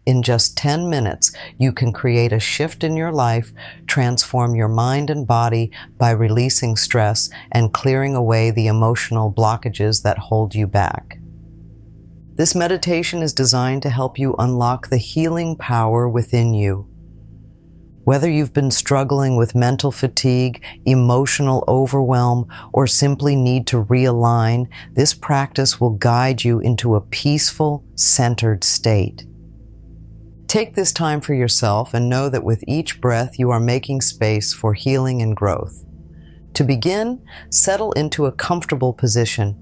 In just 10 minutes, you can create a shift in your life, transform your mind and body by releasing stress and clearing away the emotional blockages that hold you back. This meditation is designed to help you unlock the healing power within you. Whether you've been struggling with mental fatigue, emotional overwhelm, or simply need to realign, this practice will guide you into a peaceful, centered state. Take this time for yourself and know that with each breath you are making space for healing and growth. To begin, settle into a comfortable position.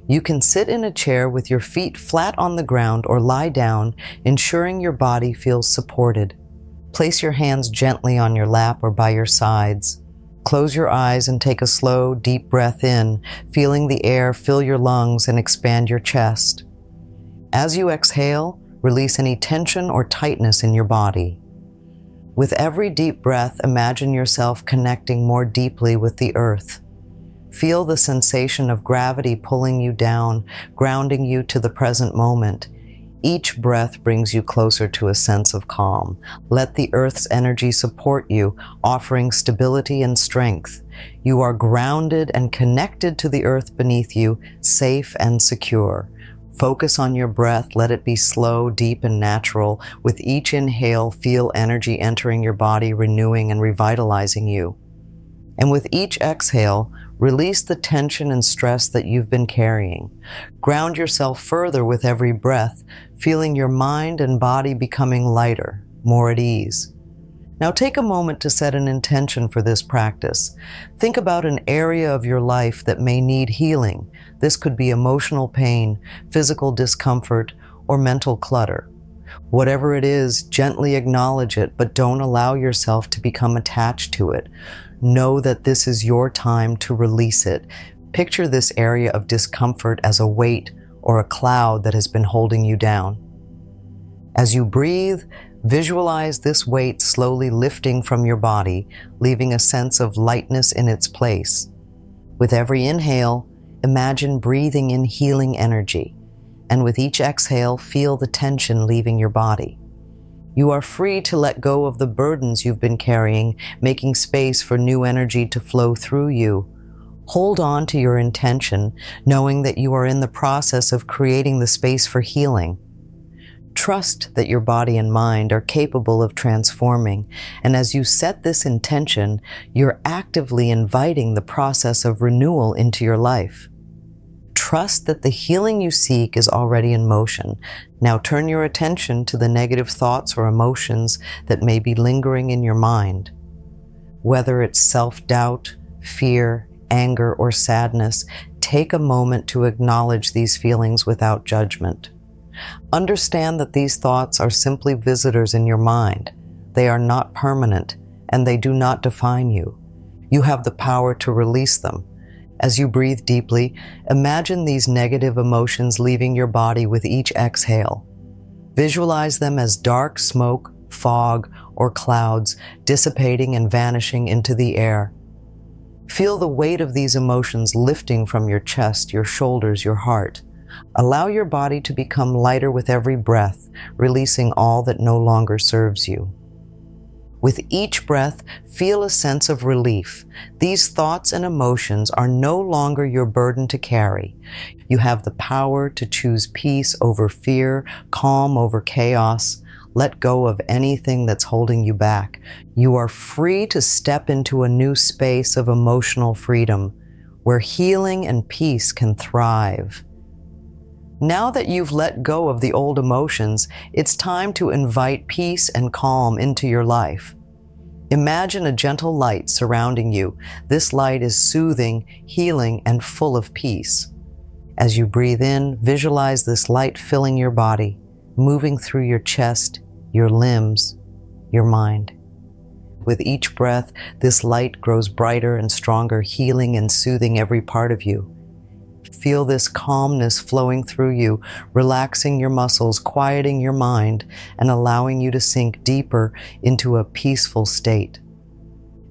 You can sit in a chair with your feet flat on the ground or lie down, ensuring your body feels supported. Place your hands gently on your lap or by your sides. Close your eyes and take a slow, deep breath in, feeling the air fill your lungs and expand your chest. As you exhale, release any tension or tightness in your body. With every deep breath, imagine yourself connecting more deeply with the earth. Feel the sensation of gravity pulling you down, grounding you to the present moment. Each breath brings you closer to a sense of calm. Let the earth's energy support you, offering stability and strength. You are grounded and connected to the earth beneath you, safe and secure. Focus on your breath. Let it be slow, deep, and natural. With each inhale, feel energy entering your body, renewing and revitalizing you. And with each exhale, release the tension and stress that you've been carrying. Ground yourself further with every breath, feeling your mind and body becoming lighter, more at ease. Now take a moment to set an intention for this practice. Think about an area of your life that may need healing. This could be emotional pain, physical discomfort, or mental clutter. Whatever it is, gently acknowledge it, but don't allow yourself to become attached to it. Know that this is your time to release it. Picture this area of discomfort as a weight or a cloud that has been holding you down. As you breathe, visualize this weight slowly lifting from your body, leaving a sense of lightness in its place. With every inhale, imagine breathing in healing energy, and with each exhale, feel the tension leaving your body. You are free to let go of the burdens you've been carrying, making space for new energy to flow through you. Hold on to your intention, knowing that you are in the process of creating the space for healing. Trust that your body and mind are capable of transforming, and as you set this intention, you're actively inviting the process of renewal into your life. Trust that the healing you seek is already in motion. Now turn your attention to the negative thoughts or emotions that may be lingering in your mind. Whether it's self-doubt, fear, anger, or sadness, take a moment to acknowledge these feelings without judgment. Understand that these thoughts are simply visitors in your mind. They are not permanent, and they do not define you. You have the power to release them. As you breathe deeply, imagine these negative emotions leaving your body with each exhale. Visualize them as dark smoke, fog, or clouds dissipating and vanishing into the air. Feel the weight of these emotions lifting from your chest, your shoulders, your heart. Allow your body to become lighter with every breath, releasing all that no longer serves you. With each breath, feel a sense of relief. These thoughts and emotions are no longer your burden to carry. You have the power to choose peace over fear, calm over chaos. Let go of anything that's holding you back. You are free to step into a new space of emotional freedom, where healing and peace can thrive. Now that you've let go of the old emotions, it's time to invite peace and calm into your life. Imagine a gentle light surrounding you. This light is soothing, healing, and full of peace. As you breathe in, visualize this light filling your body, moving through your chest, your limbs, your mind. With each breath, this light grows brighter and stronger, healing and soothing every part of you. Feel this calmness flowing through you, relaxing your muscles, quieting your mind, and allowing you to sink deeper into a peaceful state.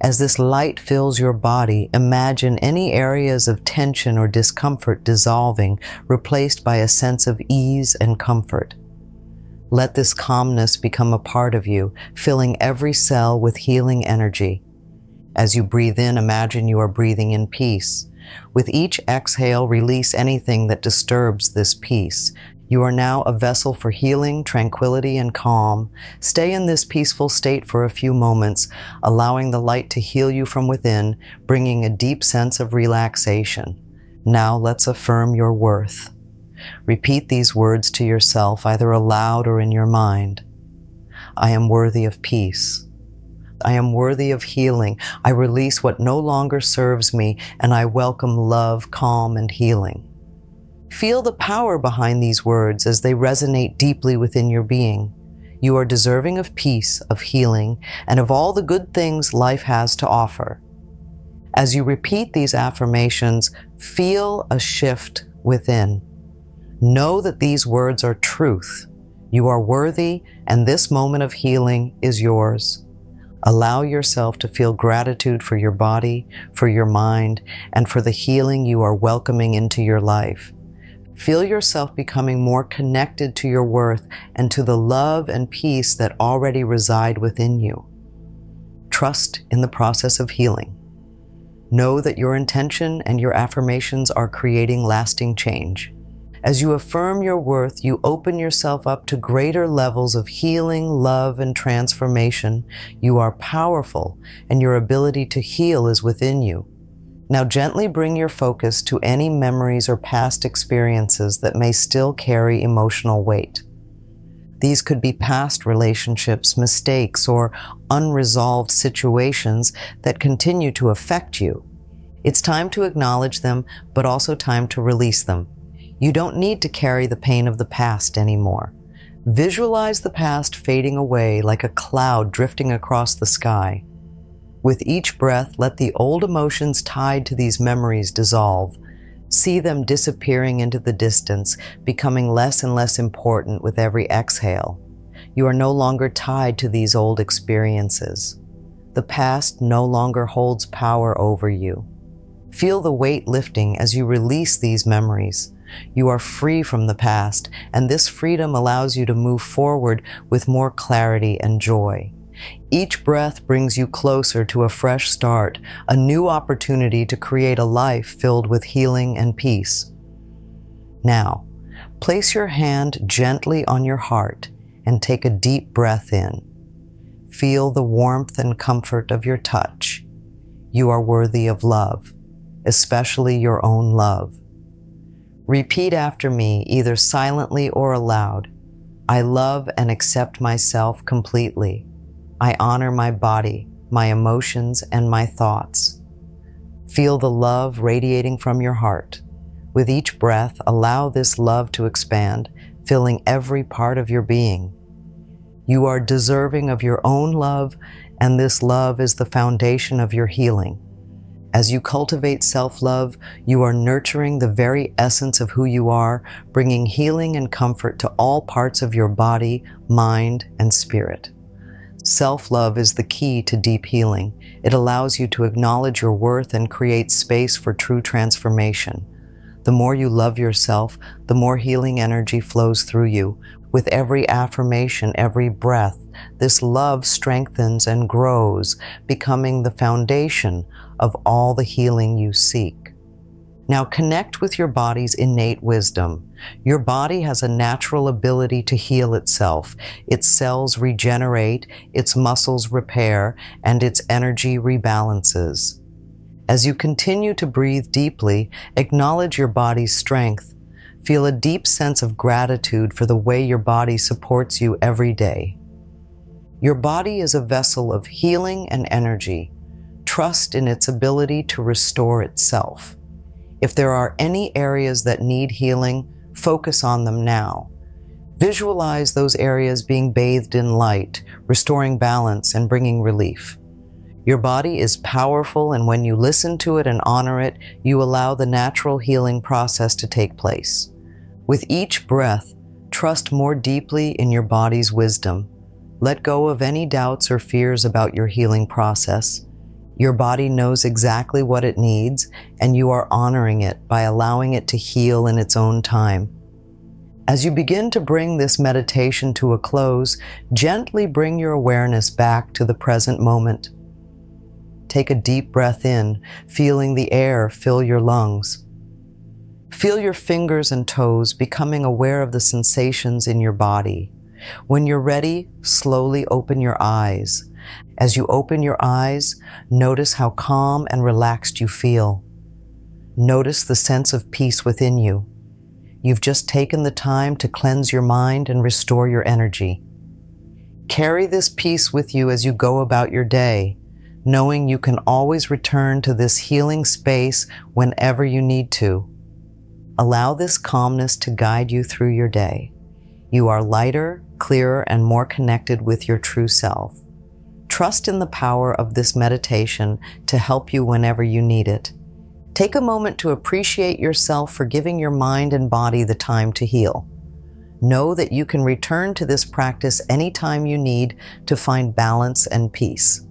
As this light fills your body, imagine any areas of tension or discomfort dissolving, replaced by a sense of ease and comfort. Let this calmness become a part of you, filling every cell with healing energy. As you breathe in, imagine you are breathing in peace. With each exhale, release anything that disturbs this peace. You are now a vessel for healing, tranquility, and calm. Stay in this peaceful state for a few moments, allowing the light to heal you from within, bringing a deep sense of relaxation. Now let's affirm your worth. Repeat these words to yourself, either aloud or in your mind. I am worthy of peace. I am worthy of healing. I release what no longer serves me, and I welcome love, calm, and healing. Feel the power behind these words as they resonate deeply within your being. You are deserving of peace, of healing, and of all the good things life has to offer. As you repeat these affirmations, feel a shift within. Know that these words are truth. You are worthy, and this moment of healing is yours. Allow yourself to feel gratitude for your body, for your mind, and for the healing you are welcoming into your life. Feel yourself becoming more connected to your worth and to the love and peace that already reside within you. Trust in the process of healing. Know that your intention and your affirmations are creating lasting change. As you affirm your worth, you open yourself up to greater levels of healing, love, and transformation. You are powerful, and your ability to heal is within you. Now gently bring your focus to any memories or past experiences that may still carry emotional weight. These could be past relationships, mistakes, or unresolved situations that continue to affect you. It's time to acknowledge them, but also time to release them. You don't need to carry the pain of the past anymore. Visualize the past fading away like a cloud drifting across the sky. With each breath, let the old emotions tied to these memories dissolve. See them disappearing into the distance, becoming less and less important with every exhale. You are no longer tied to these old experiences. The past no longer holds power over you. Feel the weight lifting as you release these memories. You are free from the past, and this freedom allows you to move forward with more clarity and joy. Each breath brings you closer to a fresh start, a new opportunity to create a life filled with healing and peace. Now, place your hand gently on your heart and take a deep breath in. Feel the warmth and comfort of your touch. You are worthy of love, especially your own love. Repeat after me, either silently or aloud. I love and accept myself completely. I honor my body, my emotions, and my thoughts. Feel the love radiating from your heart. With each breath, allow this love to expand, filling every part of your being. You are deserving of your own love, and this love is the foundation of your healing. As you cultivate self-love, you are nurturing the very essence of who you are, bringing healing and comfort to all parts of your body, mind, and spirit. Self-love is the key to deep healing. It allows you to acknowledge your worth and create space for true transformation. The more you love yourself, the more healing energy flows through you. With every affirmation, every breath, this love strengthens and grows, becoming the foundation of all the healing you seek. Now connect with your body's innate wisdom. Your body has a natural ability to heal itself. Its cells regenerate, its muscles repair, and its energy rebalances. As you continue to breathe deeply, acknowledge your body's strength. Feel a deep sense of gratitude for the way your body supports you every day. Your body is a vessel of healing and energy. Trust in its ability to restore itself. If there are any areas that need healing, focus on them now. Visualize those areas being bathed in light, restoring balance and bringing relief. Your body is powerful, and when you listen to it and honor it, you allow the natural healing process to take place. With each breath, trust more deeply in your body's wisdom. Let go of any doubts or fears about your healing process. Your body knows exactly what it needs, and you are honoring it by allowing it to heal in its own time. As you begin to bring this meditation to a close, gently bring your awareness back to the present moment. Take a deep breath in, feeling the air fill your lungs. Feel your fingers and toes, becoming aware of the sensations in your body. When you're ready, slowly open your eyes. As you open your eyes, notice how calm and relaxed you feel. Notice the sense of peace within you. You've just taken the time to cleanse your mind and restore your energy. Carry this peace with you as you go about your day, knowing you can always return to this healing space whenever you need to. Allow this calmness to guide you through your day. You are lighter, clearer, and more connected with your true self. Trust in the power of this meditation to help you whenever you need it. Take a moment to appreciate yourself for giving your mind and body the time to heal. Know that you can return to this practice anytime you need to find balance and peace.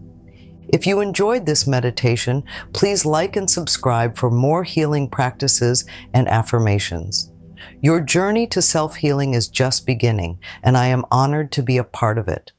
If you enjoyed this meditation, please like and subscribe for more healing practices and affirmations. Your journey to self-healing is just beginning, and I am honored to be a part of it.